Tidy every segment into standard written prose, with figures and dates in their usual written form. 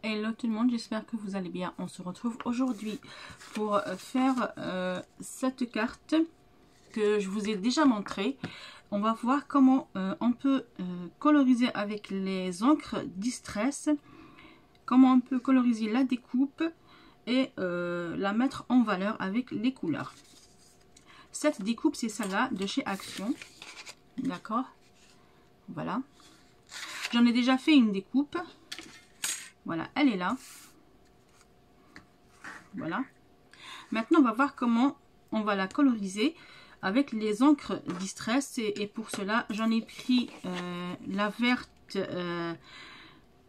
Hello tout le monde, j'espère que vous allez bien. On se retrouve aujourd'hui pour faire cette carte que je vous ai déjà montrée. On va voir comment on peut coloriser avec les encres Distress, comment on peut coloriser la découpe et la mettre en valeur avec les couleurs. Cette découpe, c'est celle-là de chez Action. D'accord? Voilà. J'en ai déjà fait une découpe. Voilà, elle est là. Voilà. Maintenant, on va voir comment on va la coloriser avec les encres Distress. Et pour cela, j'en ai pris la verte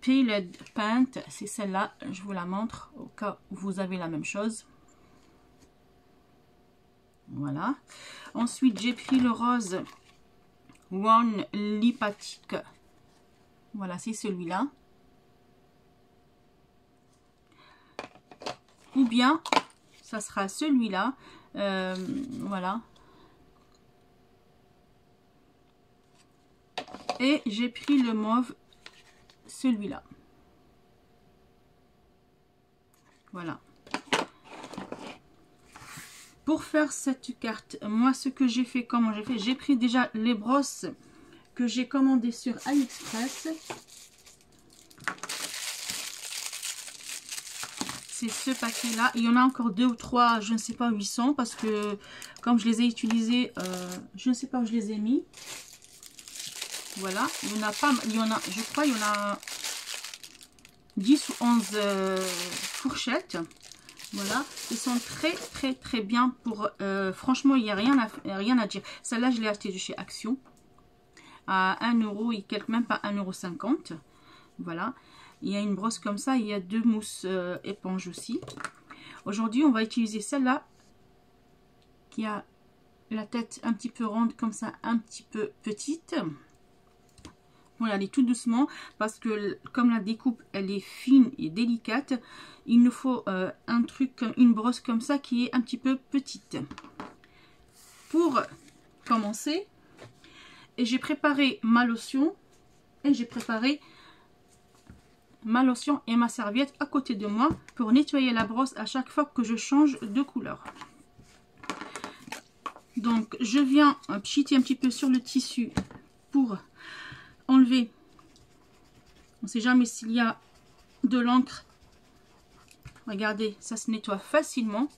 Palette Paint. C'est celle-là. Je vous la montre au cas où vous avez la même chose. Voilà. Ensuite, j'ai pris le rose One Lipathique. Voilà, c'est celui-là. Ou bien, ça sera celui-là. Voilà. Et j'ai pris le mauve, celui-là. Voilà. Pour faire cette carte, moi, ce que j'ai fait, comment j'ai fait, j'ai pris déjà les brosses que j'ai commandées sur AliExpress. C'est ce paquet là, il y en a encore 2 ou 3, je ne sais pas où ils sont parce que comme je les ai utilisés, je ne sais pas où je les ai mis. Voilà, il y en a pas, il y en a, je crois il y en a 10 ou 11 fourchettes. Voilà, ils sont très bien pour, franchement il n'y a rien à dire. Celle-là je l'ai achetée de chez Action à 1 euro et quelques, même pas 1,50 €. Voilà. Il y a une brosse comme ça, il y a 2 mousses éponges aussi. Aujourd'hui, on va utiliser celle-là qui a la tête un petit peu ronde comme ça, un petit peu petite. Voilà, allez tout doucement parce que comme la découpe, elle est fine et délicate, il nous faut un truc, une brosse comme ça qui est un petit peu petite. Pour commencer, j'ai préparé ma lotion et j'ai préparé ma lotion et ma serviette à côté de moi pour nettoyer la brosse à chaque fois que je change de couleur. Donc je viens pchiter un petit peu sur le tissu pour enlever, on ne sait jamais s'il y a de l'encre. Regardez, ça se nettoie facilement,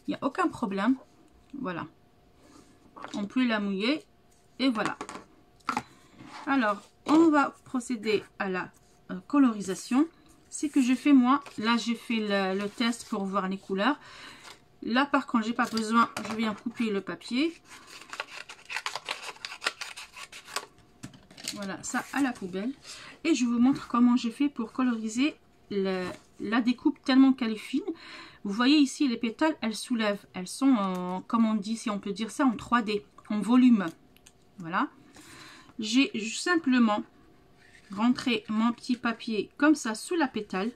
il n'y a aucun problème. Voilà, on peut la mouiller et voilà. Alors on va procéder à la colorisation. C'est que je fais moi, là j'ai fait le test pour voir les couleurs. Là par contre j'ai pas besoin, je viens couper le papier. Voilà, ça à la poubelle. Et je vous montre comment j'ai fait pour coloriser la découpe tellement qu'elle est fine. Vous voyez ici les pétales, elles soulèvent, elles sont en, comme on dit, si on peut dire ça, en 3D, en volume. Voilà, j'ai simplement rentrer mon petit papier comme ça sous la pétale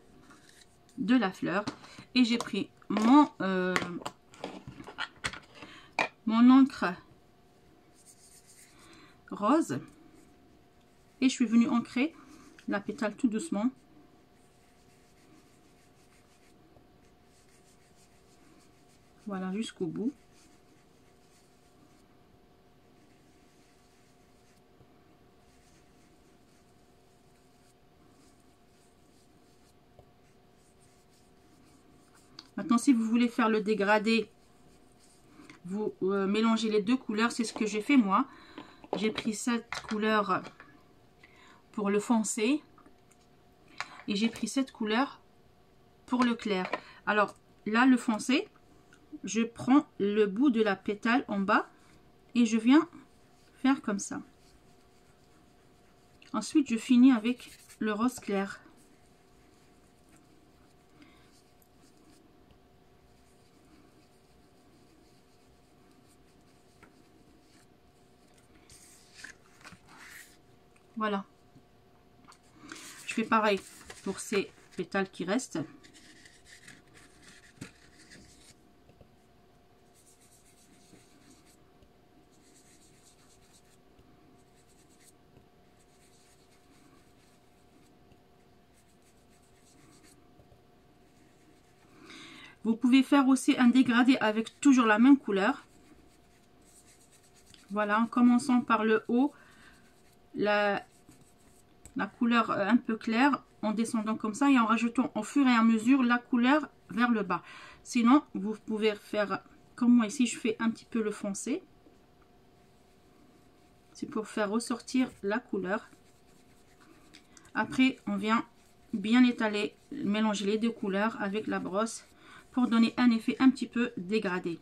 de la fleur et j'ai pris mon encre rose et je suis venue ancrer la pétale tout doucement. Voilà, jusqu'au bout. Maintenant, si vous voulez faire le dégradé, vous mélangez les deux couleurs. C'est ce que j'ai fait moi. J'ai pris cette couleur pour le foncé et j'ai pris cette couleur pour le clair. Alors là, le foncé, je prends le bout de la pétale en bas et je viens faire comme ça. Ensuite, je finis avec le rose clair. Voilà. Je fais pareil pour ces pétales qui restent. Vous pouvez faire aussi un dégradé avec toujours la même couleur. Voilà, en commençant par le haut, la couleur un peu claire, en descendant comme ça et en rajoutant au fur et à mesure la couleur vers le bas. Sinon, vous pouvez faire comme moi ici, je fais un petit peu le foncé. C'est pour faire ressortir la couleur. Après, on vient bien étaler, mélanger les deux couleurs avec la brosse pour donner un effet un petit peu dégradé.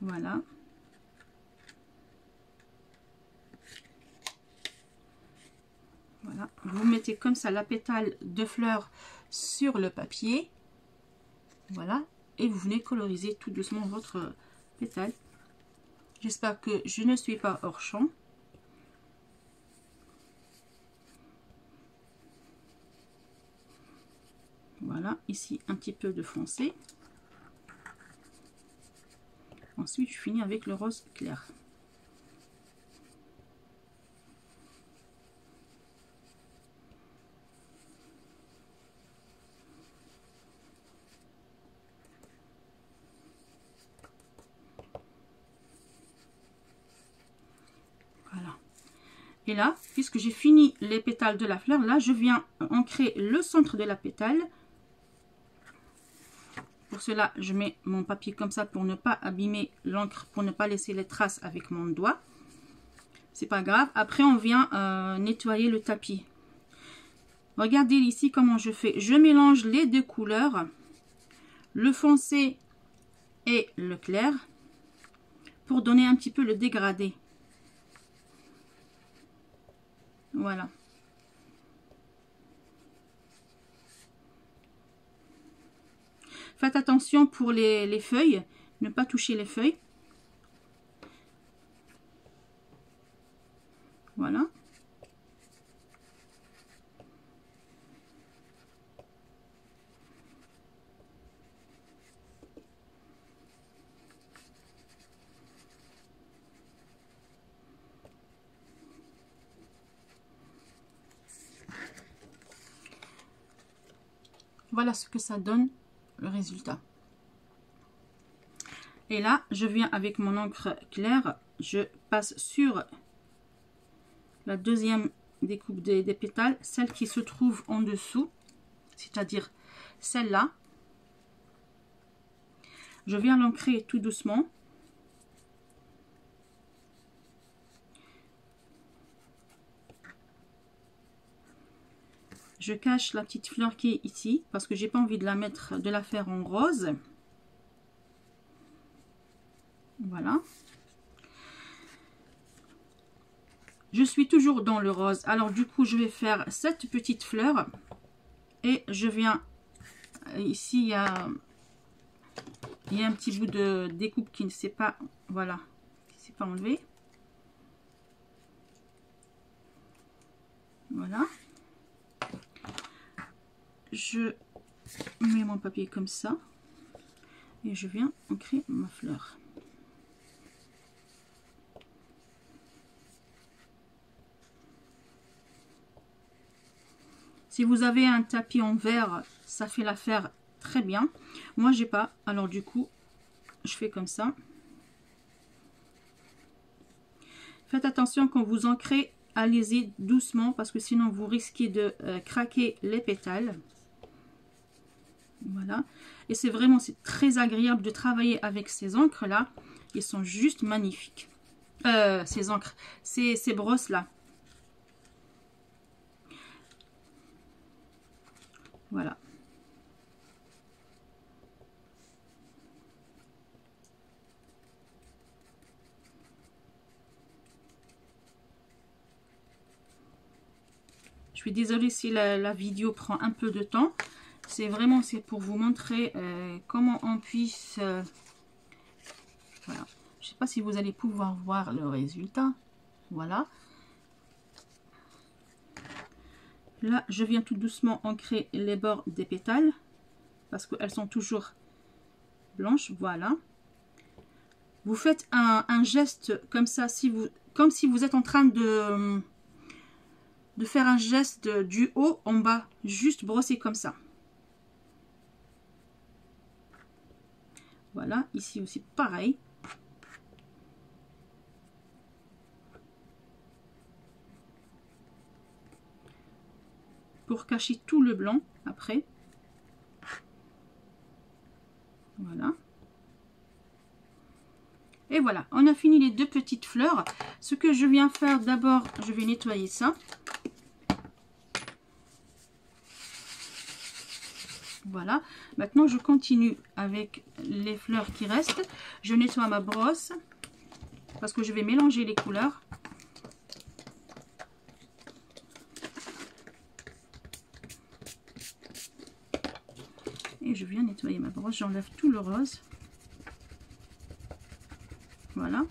Voilà. Voilà. Vous mettez comme ça la pétale de fleurs sur le papier. Voilà. Et vous venez coloriser tout doucement votre pétale. J'espère que je ne suis pas hors champ. Voilà, ici un petit peu de foncé. Ensuite, je finis avec le rose clair. Voilà. Et là, puisque j'ai fini les pétales de la fleur, là, je viens ancrer le centre de la pétale. Pour cela, je mets mon papier comme ça pour ne pas abîmer l'encre, pour ne pas laisser les traces avec mon doigt. C'est pas grave. Après, on vient nettoyer le tapis. Regardez ici comment je fais. Je mélange les deux couleurs, le foncé et le clair, pour donner un petit peu le dégradé. Voilà. Faites attention pour les feuilles, ne pas toucher les feuilles. Voilà. Voilà ce que ça donne, le résultat. Et là, je viens avec mon encre claire, je passe sur la deuxième découpe des pétales, celle qui se trouve en dessous, c'est-à-dire celle-là. Je viens l'ancrer tout doucement. Je cache la petite fleur qui est ici parce que j'ai pas envie de la mettre, de la faire en rose. Voilà. Je suis toujours dans le rose. Alors du coup, je vais faire cette petite fleur et je viens ici. Il y a un petit bout de découpe qui ne s'est pas, voilà, qui s'est pas enlevé. Voilà. Je mets mon papier comme ça et je viens ancrer ma fleur. Si vous avez un tapis en verre, ça fait l'affaire très bien. Moi, j'ai pas, alors du coup, je fais comme ça. Faites attention quand vous ancrez, allez-y doucement parce que sinon vous risquez de craquer les pétales. Voilà. Et c'est vraiment, c'est très agréable de travailler avec ces encres là. Ils sont juste magnifiques. Ces encres, ces brosses là. Voilà. Je suis désolée si la vidéo prend un peu de temps. C'est vraiment, c'est pour vous montrer comment on puisse... voilà. Je ne sais pas si vous allez pouvoir voir le résultat. Voilà. Là, je viens tout doucement ancrer les bords des pétales. Parce qu'elles sont toujours blanches. Voilà. Vous faites un geste comme ça, comme si vous êtes en train de faire un geste du haut en bas. Juste brosser comme ça. Voilà, ici aussi pareil. Pour cacher tout le blanc après. Voilà. Et voilà, on a fini les deux petites fleurs. Ce que je viens faire d'abord, je vais nettoyer ça. Voilà. Maintenant, je continue avec les fleurs qui restent. Je nettoie ma brosse parce que je vais mélanger les couleurs. Et je viens nettoyer ma brosse. J'enlève tout le rose. Voilà.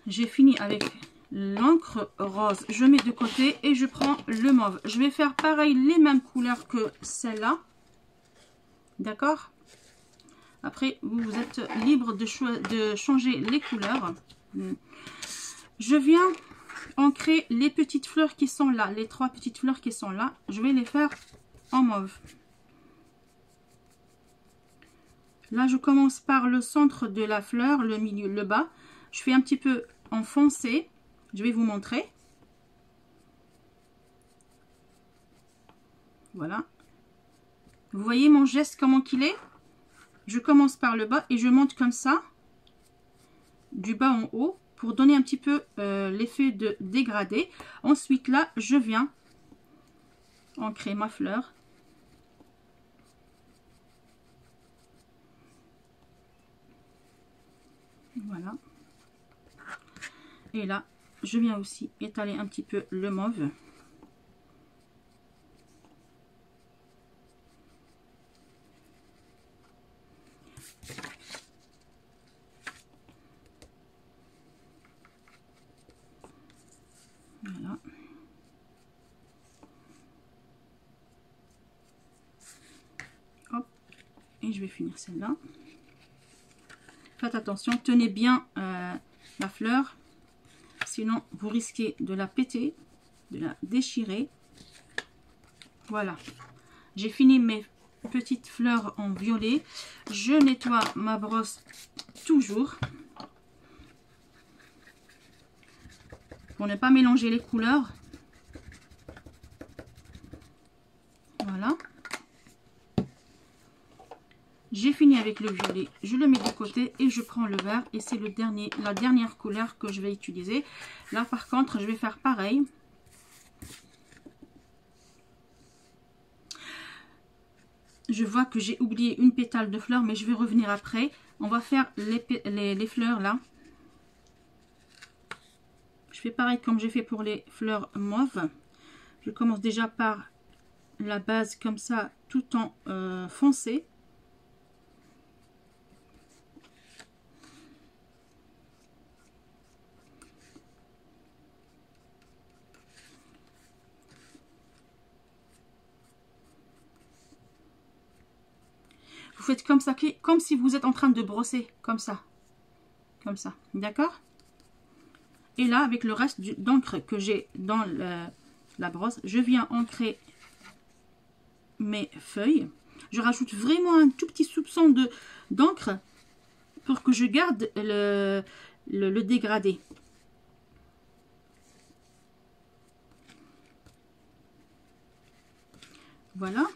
J'ai fini avec l'encre rose. Je mets de côté et je prends le mauve. Je vais faire pareil, les mêmes couleurs que celle-là. D'accord? Après, vous êtes libre de changer les couleurs. Je viens ancrer les petites fleurs qui sont là. Les trois petites fleurs qui sont là. Je vais les faire en mauve. Là, je commence par le centre de la fleur, le milieu, le bas. Je fais un petit peu en foncé. Je vais vous montrer. Voilà. Vous voyez mon geste, comment qu'il est? Je commence par le bas et je monte comme ça, du bas en haut, pour donner un petit peu l'effet de dégradé. Ensuite, là, je viens ancrer ma fleur. Voilà. Et là, je viens aussi étaler un petit peu le mauve. Voilà. Hop. Et je vais finir celle-là. Faites attention, tenez bien la fleur. Sinon, vous risquez de la péter, de la déchirer. Voilà. J'ai fini mes petites fleurs en violet. Je nettoie ma brosse toujours. Pour ne pas mélanger les couleurs. Voilà. J'ai fini avec le violet. Je le mets de côté et je prends le vert. Et c'est la dernière couleur que je vais utiliser. Là, par contre, je vais faire pareil. Je vois que j'ai oublié une pétale de fleur, mais je vais revenir après. On va faire les fleurs là. Je fais pareil comme j'ai fait pour les fleurs mauves. Je commence déjà par la base comme ça, tout en foncé. Vous faites comme ça, comme si vous êtes en train de brosser, comme ça, d'accord? Et là, avec le reste d'encre que j'ai dans la brosse, je viens ancrer mes feuilles. Je rajoute vraiment un tout petit soupçon d'encre pour que je garde le dégradé. Voilà.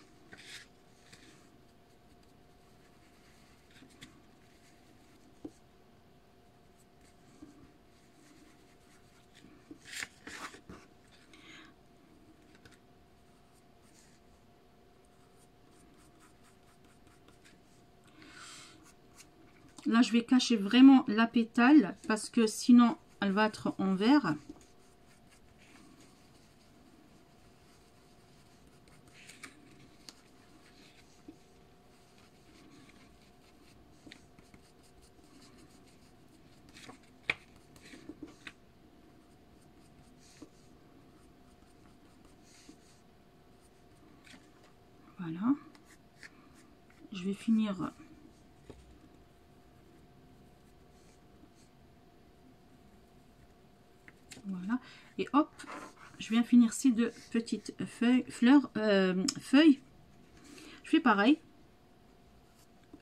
Là, je vais cacher vraiment la pétale parce que sinon, elle va être en vert. Voilà. Je vais finir. Voilà. Et hop, je viens finir ces deux petites feuilles. Je fais pareil.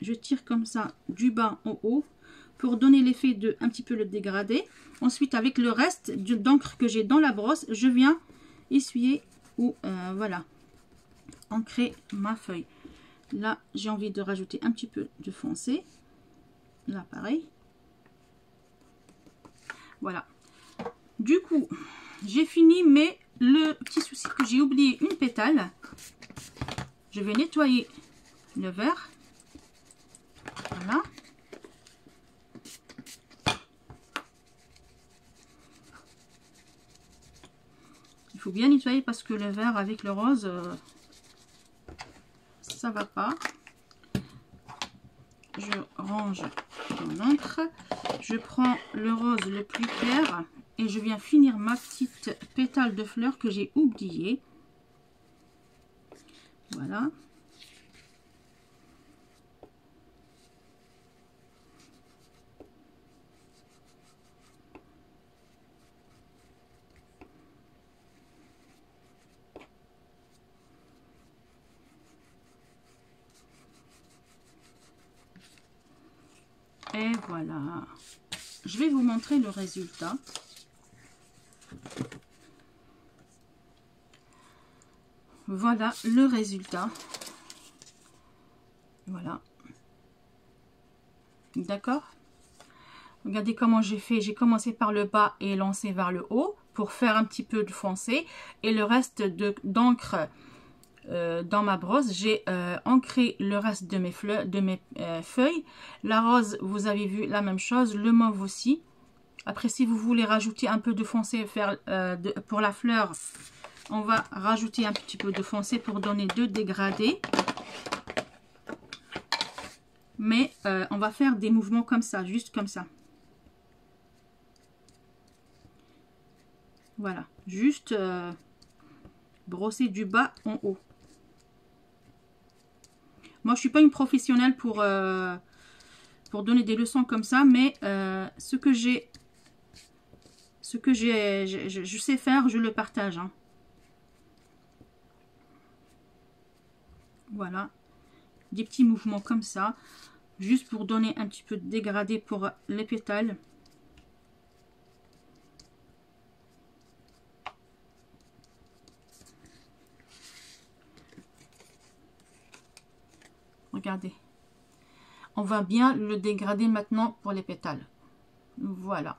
Je tire comme ça du bas au haut pour donner l'effet de un petit peu le dégradé. Ensuite, avec le reste d'encre que j'ai dans la brosse, je viens essuyer ou voilà, ancrer ma feuille. Là, j'ai envie de rajouter un petit peu de foncé. Là, pareil. Voilà. Du coup, j'ai fini, mais le petit souci que j'ai oublié une pétale. Je vais nettoyer le verre. Voilà. Il faut bien nettoyer parce que le vert avec le rose, ça va pas. Je range mon encre. Je prends le rose le plus clair et je viens finir ma petite pétale de fleur que j'ai oubliée. Voilà. Et voilà. Je vais vous montrer le résultat. Voilà le résultat. Voilà. D'accord? Regardez comment j'ai fait. J'ai commencé par le bas et lancé vers le haut pour faire un petit peu de foncé. Et le reste d'encre dans ma brosse, j'ai ancré le reste de mes feuilles. La rose, vous avez vu la même chose. Le mauve aussi. Après, si vous voulez rajouter un peu de foncé pour la fleur, on va rajouter un petit peu de foncé pour donner deux dégradés. Mais on va faire des mouvements comme ça, juste comme ça. Voilà, juste brosser du bas en haut. Moi, je suis pas une professionnelle pour donner des leçons comme ça, mais ce que je sais faire, je le partage. Hein. Voilà, des petits mouvements comme ça, juste pour donner un petit peu de dégradé pour les pétales. Regardez. On va bien le dégrader maintenant pour les pétales. Voilà.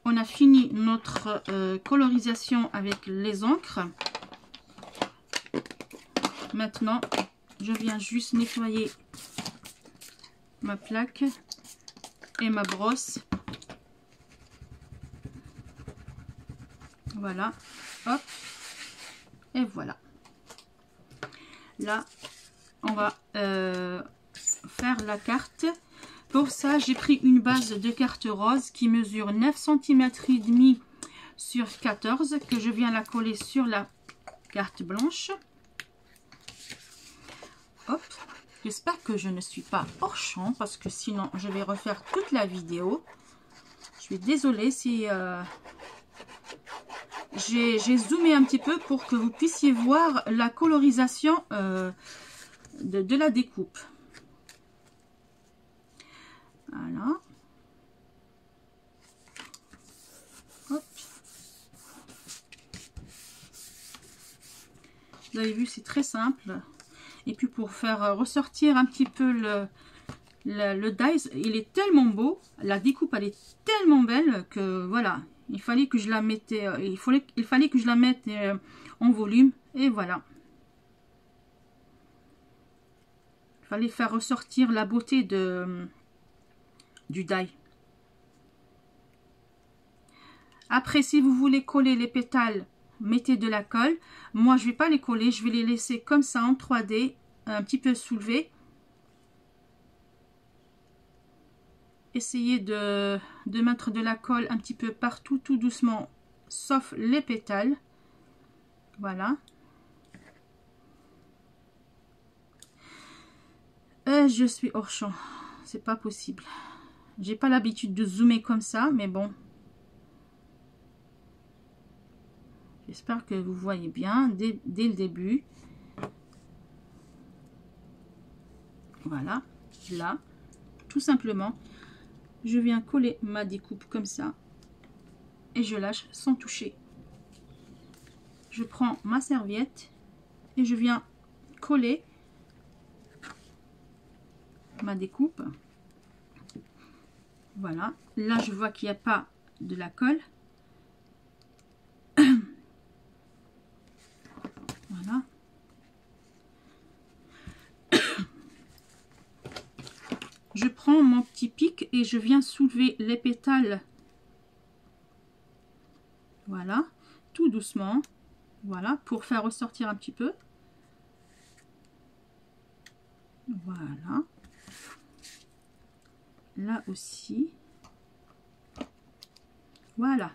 On a fini notre colorisation avec les encres. Maintenant, je viens juste nettoyer ma plaque et ma brosse. Voilà. Hop. Et voilà. Là, on va faire la carte. Pour ça, j'ai pris une base de carte rose qui mesure 9 cm et demi sur 14 que je viens la coller sur la carte blanche. Hop. J'espère que je ne suis pas hors champ parce que sinon je vais refaire toute la vidéo. Je suis désolée si j'ai zoomé un petit peu pour que vous puissiez voir la colorisation de la découpe. Voilà. Hop. Vous avez vu, c'est très simple. Et puis pour faire ressortir un petit peu le dies, il est tellement beau. La découpe, elle est tellement belle que voilà. Il fallait que je la mette, il fallait que je la mette en volume. Et voilà. Il fallait faire ressortir la beauté du die. Après, si vous voulez coller les pétales, mettez de la colle. Moi, je ne vais pas les coller. Je vais les laisser comme ça en 3D, un petit peu soulevés. Essayez de mettre de la colle un petit peu partout, tout doucement, sauf les pétales. Voilà. Et je suis hors champ. C'est pas possible. J'ai pas l'habitude de zoomer comme ça, mais bon. J'espère que vous voyez bien dès le début. Voilà, là, tout simplement, je viens coller ma découpe comme ça et je lâche sans toucher. Je prends ma serviette et je viens coller ma découpe. Voilà, là je vois qu'il n'y a pas de la colle. Voilà. Je prends mon petit pic et je viens soulever les pétales. Voilà, tout doucement. Voilà, pour faire ressortir un petit peu. Voilà. Là aussi. Voilà.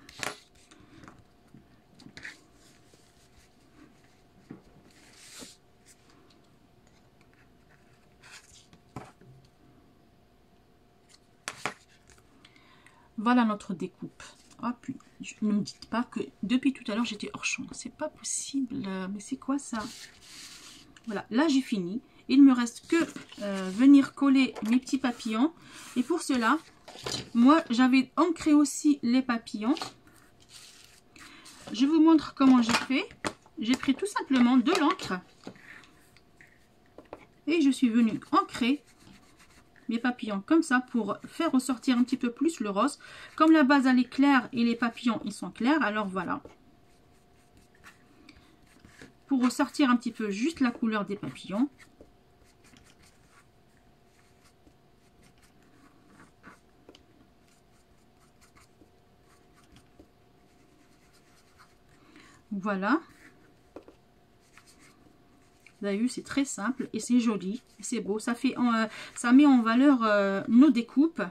Voilà notre découpe. Oh, puis, ne me dites pas que depuis tout à l'heure j'étais hors champ. C'est pas possible. Mais c'est quoi ça? Voilà, là j'ai fini. Il me reste que venir coller mes petits papillons. Et pour cela, moi j'avais ancré aussi les papillons. Je vous montre comment j'ai fait. J'ai pris tout simplement de l'encre. Et je suis venue ancrer mes papillons comme ça pour faire ressortir un petit peu plus le rose. Comme la base elle est claire et les papillons ils sont clairs, alors voilà. Pour ressortir un petit peu juste la couleur des papillons. Voilà. Vous avez vu, c'est très simple et c'est joli, c'est beau. Ça fait, ça met en valeur nos découpes.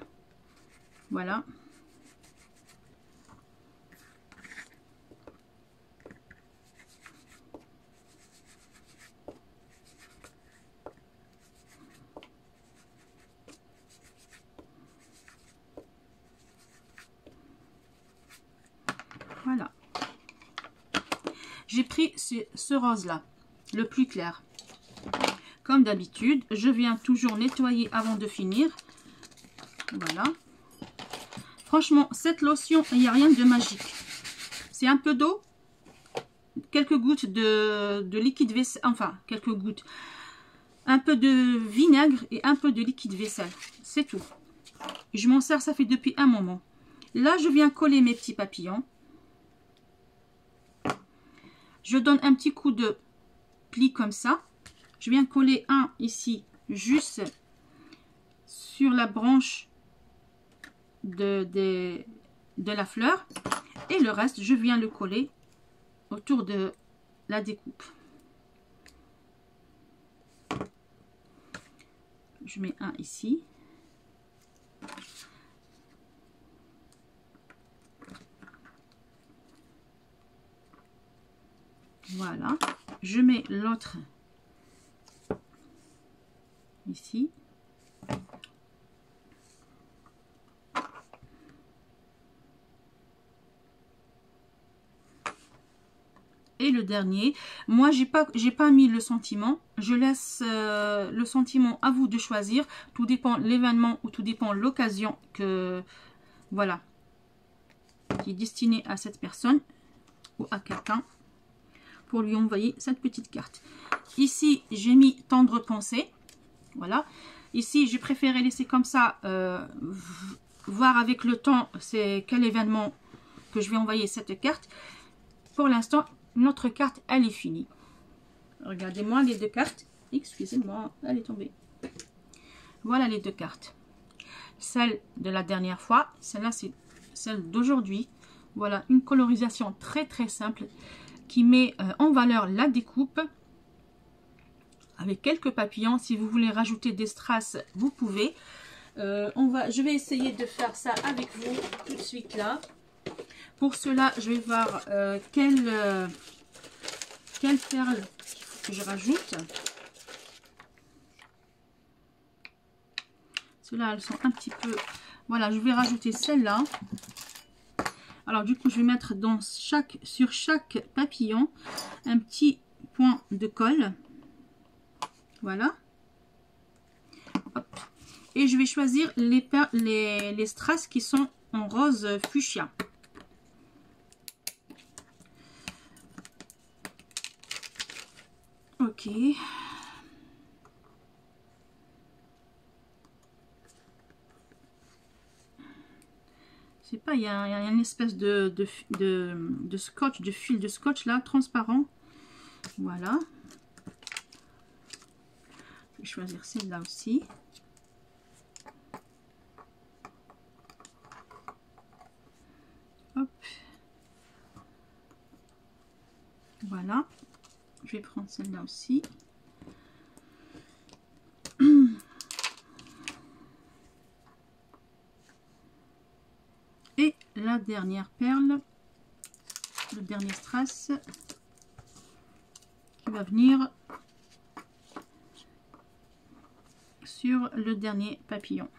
Voilà. Voilà. J'ai pris ce rose là, le plus clair. Comme d'habitude, je viens toujours nettoyer avant de finir. Voilà. Franchement, cette lotion, il n'y a rien de magique. C'est un peu d'eau, quelques gouttes de liquide vaisselle, enfin, quelques gouttes. Un peu de vinaigre et un peu de liquide vaisselle. C'est tout. Je m'en sers, ça fait depuis un moment. Là, je viens coller mes petits papillons. Je donne un petit coup de pli comme ça. Je viens coller un ici, juste sur la branche de la fleur. Et le reste, je viens le coller autour de la découpe. Je mets un ici. Voilà. Je mets l'autre ici. Et le dernier, moi j'ai pas mis le sentiment, je laisse le sentiment à vous de choisir, tout dépend l'événement ou tout dépend l'occasion que voilà qui est destiné à cette personne ou à quelqu'un pour lui envoyer cette petite carte. Ici j'ai mis tendre pensée, voilà. Ici j'ai préféré laisser comme ça, voir avec le temps c'est quel événement que je vais envoyer cette carte. Pour l'instant notre carte elle est finie. Regardez-moi les deux cartes, excusez-moi, elle est tombée. Voilà les deux cartes, celle de la dernière fois, celle-là c'est celle d'aujourd'hui. Voilà une colorisation très très simple qui met en valeur la découpe avec quelques papillons. Si vous voulez rajouter des strass vous pouvez. Je vais essayer de faire ça avec vous tout de suite là. Pour cela, je vais voir quelle perle il faut que je rajoute. Ceux-là, elles sont un petit peu... Voilà, je vais rajouter celle-là. Alors du coup, je vais mettre sur chaque papillon un petit point de colle. Voilà. Hop. Et je vais choisir les strass qui sont en rose fuchsia. Ok. Je sais pas, il y a une espèce de scotch, de fil de scotch là, transparent. Voilà. Je vais choisir celle-là aussi. Hop. Voilà. Je vais prendre celle-là aussi. Et la dernière perle, le dernier strass qui va venir sur le dernier papillon.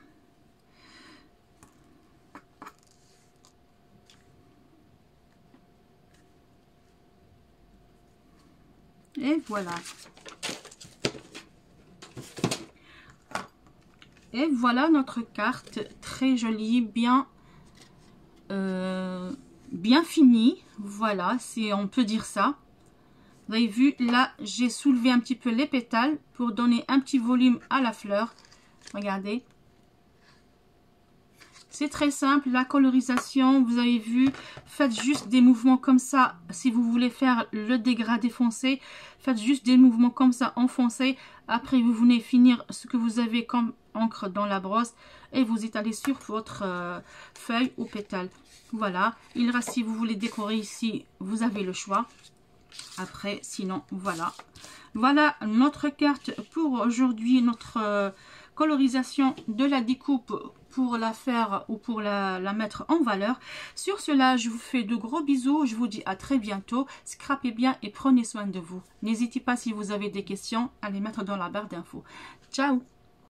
Et voilà. Et voilà notre carte, très jolie, bien finie. Voilà, on peut dire ça. Vous avez vu, là, j'ai soulevé un petit peu les pétales pour donner un petit volume à la fleur. Regardez. C'est très simple, la colorisation, vous avez vu, faites juste des mouvements comme ça. Si vous voulez faire le dégradé foncé, faites juste des mouvements comme ça en foncé. Après, vous venez finir ce que vous avez comme encre dans la brosse et vous étalez sur votre feuille ou pétale. Voilà, il reste, si vous voulez décorer ici, vous avez le choix. Après, sinon, voilà. Voilà notre carte pour aujourd'hui, notre colorisation de la découpe pour la faire ou pour la mettre en valeur. Sur cela, je vous fais de gros bisous. Je vous dis à très bientôt. Scrapez bien et prenez soin de vous. N'hésitez pas si vous avez des questions à les mettre dans la barre d'infos. Ciao!